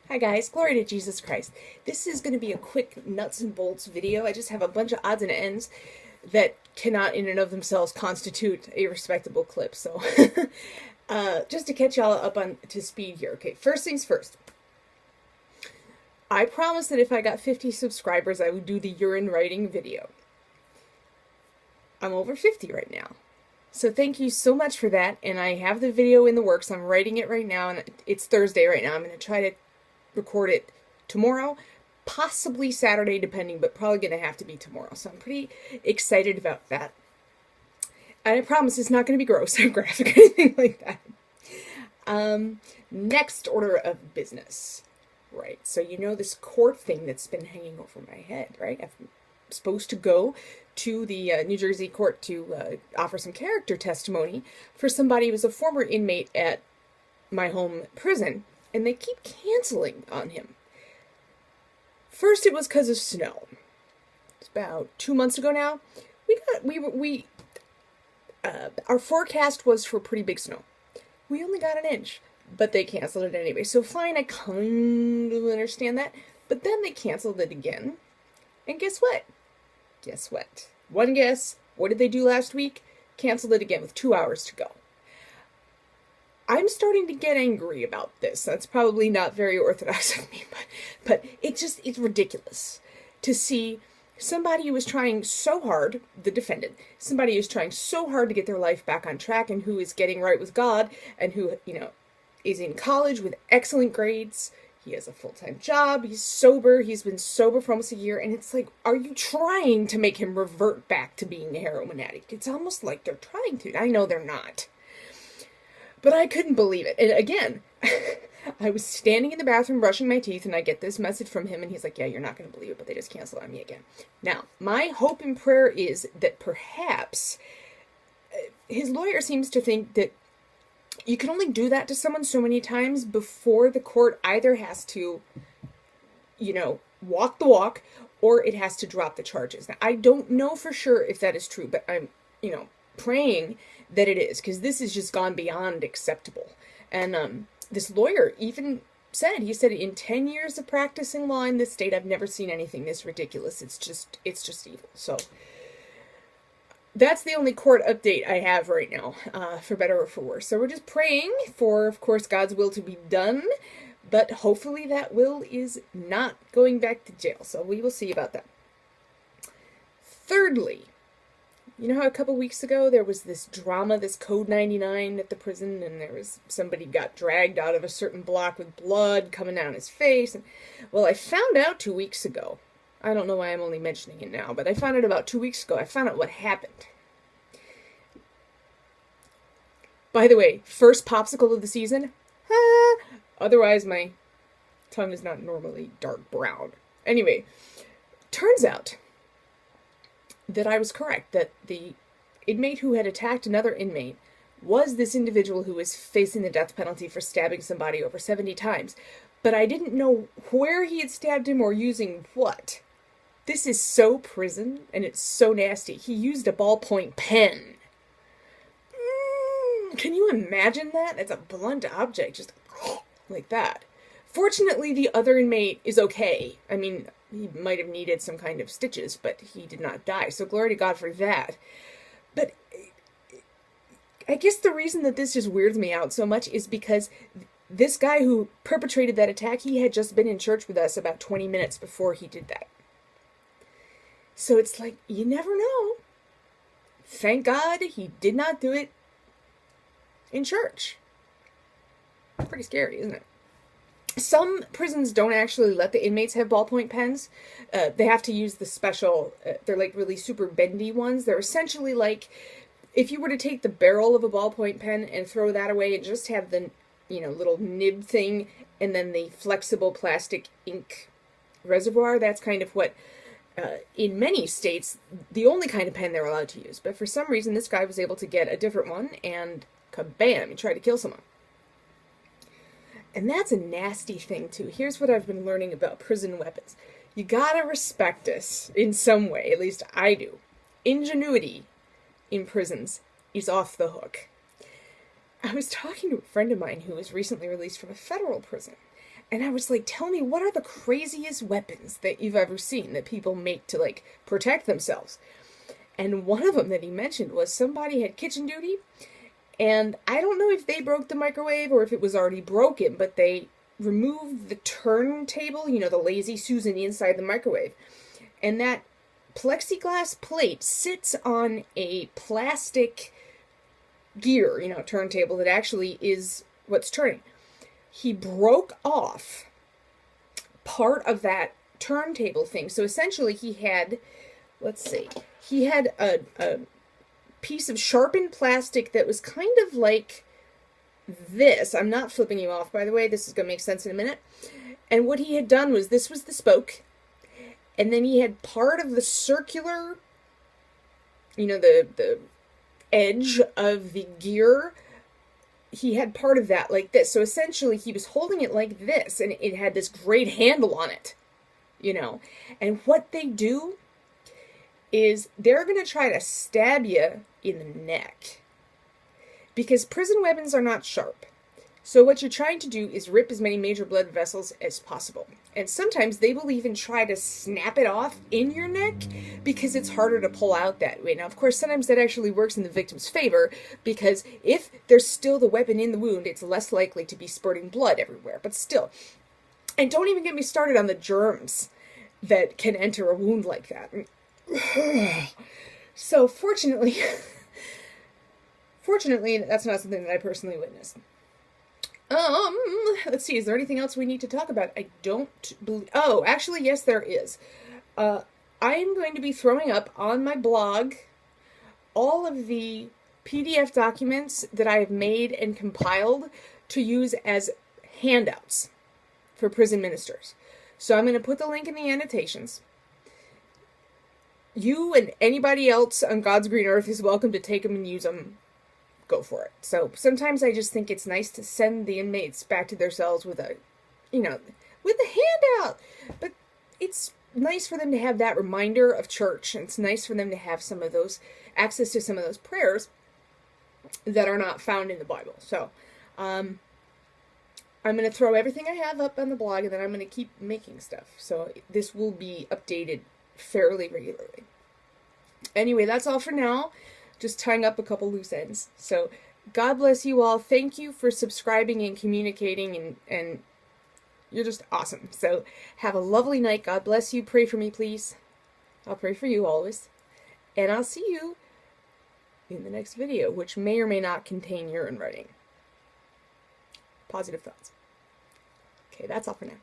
Hi guys, glory to Jesus Christ. This is going to be a quick nuts and bolts video. I just have a bunch of odds and ends that cannot in and of themselves constitute a respectable clip. So just to catch y'all up on to speed here. Okay, first things first. I promised that if I got 50 subscribers, I would do the urine writing video. I'm over 50 right now. So thank you so much for that, and I have the video in the works. I'm writing it right now, and it's Thursday right now. I'm going to try to record it tomorrow, possibly Saturday, depending, but probably going to have to be tomorrow. So I'm pretty excited about that. And I promise it's not going to be gross or graphic or anything like that. Next order of business. Right, so you know this court thing that's been hanging over my head, right? I'm supposed to go to the New Jersey court to offer some character testimony for somebody who was a former inmate at my home prison, and they keep canceling on him. First, it was because of snow. It's about 2 months ago now. Our forecast was for pretty big snow. We only got an inch, but they canceled it anyway. So fine, I kind of understand that. But then they canceled it again. And guess what? Guess what? One guess. What did they do last week? Canceled it again with 2 hours to go. I'm starting to get angry about this. That's probably not very orthodox of me, but it's ridiculous to see somebody who is trying so hard, the defendant, somebody who's trying so hard to get their life back on track and who is getting right with God and who, is in college with excellent grades. He has a full-time job. He's sober. He's been sober for almost a year. And it's like, are you trying to make him revert back to being a heroin addict? It's almost like they're trying to. I know they're not. But I couldn't believe it. And again, I was standing in the bathroom brushing my teeth, and I get this message from him, and he's like, yeah, you're not going to believe it, but they just canceled on me again. Now, my hope and prayer is that perhaps his lawyer seems to think that you can only do that to someone so many times before the court either has to, walk the walk or it has to drop the charges. Now, I don't know for sure if that is true, but I'm, praying that it is, because this has just gone beyond acceptable. And this lawyer even said, in 10 years of practicing law in this state, I've never seen anything this ridiculous. It's just evil. So that's the only court update I have right now, for better or for worse. So we're just praying for, of course, God's will to be done, but hopefully that will is not going back to jail. So we will see about that. Thirdly, you know how a couple weeks ago there was this drama, this Code 99 at the prison, and there was somebody got dragged out of a certain block with blood coming down his face? And, well, I found out 2 weeks ago. I don't know why I'm only mentioning it now, but I found out about 2 weeks ago. I found out what happened. By the way, first popsicle of the season. Otherwise, my tongue is not normally dark brown. Anyway, turns out that I was correct, that the inmate who had attacked another inmate was this individual who was facing the death penalty for stabbing somebody over 70 times. But I didn't know where he had stabbed him or using what. This is so prison, and it's so nasty. He used a ballpoint pen. Can you imagine that? It's a blunt object, just like that. Fortunately, the other inmate is okay. I mean, he might have needed some kind of stitches, but he did not die. So glory to God for that. But I guess the reason that this just weirds me out so much is because this guy who perpetrated that attack, he had just been in church with us about 20 minutes before he did that. So it's like, you never know. Thank God he did not do it in church. Pretty scary, isn't it? Some prisons don't actually let the inmates have ballpoint pens. They have to use the special, they're like really super bendy ones. They're essentially like, if you were to take the barrel of a ballpoint pen and throw that away and just have the, little nib thing and then the flexible plastic ink reservoir, that's kind of what, in many states, the only kind of pen they're allowed to use. But for some reason, this guy was able to get a different one, and kabam, he tried to kill someone. And that's a nasty thing, too. Here's what I've been learning about prison weapons. You gotta respect us in some way, at least I do. Ingenuity in prisons is off the hook. I was talking to a friend of mine who was recently released from a federal prison, And I was like, tell me, what are the craziest weapons that you've ever seen that people make to, like, protect themselves? And one of them that he mentioned was somebody had kitchen duty, and I don't know if they broke the microwave or if it was already broken, but they removed the turntable, you know, the Lazy Susan inside the microwave. And that plexiglass plate sits on a plastic gear, you know, turntable that actually is what's turning. He broke off part of that turntable thing. So essentially he had, let's see, he had a piece of sharpened plastic that was kind of like this. I'm not flipping you off, by the way. This is going to make sense in a minute. And what he had done was, this was the spoke, and then he had part of the circular, you know, the edge of the gear, he had part of that like this. So essentially he was holding it like this, and it had this great handle on it, you know. And what they do is they're going to try to stab you in the neck, because prison weapons are not sharp. So what you're trying to do is rip as many major blood vessels as possible. And sometimes they will even try to snap it off in your neck because it's harder to pull out that way. Now, of course, sometimes that actually works in the victim's favor, because if there's still the weapon in the wound, it's less likely to be spurting blood everywhere. But still, and don't even get me started on the germs that can enter a wound like that. So fortunately, that's not something that I personally witnessed. Let's see, is there anything else we need to talk about? I don't believe... Oh, actually, yes, there is. I am going to be throwing up on my blog all of the PDF documents that I have made and compiled to use as handouts for prison ministers. So I'm going to put the link in the annotations. You and anybody else on God's green earth is welcome to take them and use them. Go for it. So sometimes I just think it's nice to send the inmates back to their cells with a, you know, with a handout. But it's nice for them to have that reminder of church, and it's nice for them to have some of those, access to some of those prayers that are not found in the Bible. So I'm going to throw everything I have up on the blog, and then I'm going to keep making stuff. So this will be updated fairly regularly. Anyway, that's all for now. Just tying up a couple loose ends. So God bless you all. Thank you for subscribing and communicating, and you're just awesome. So have a lovely night. God bless you. Pray for me, please. I'll pray for you always. And I'll see you in the next video, which may or may not contain urine writing. Positive thoughts. Okay, that's all for now.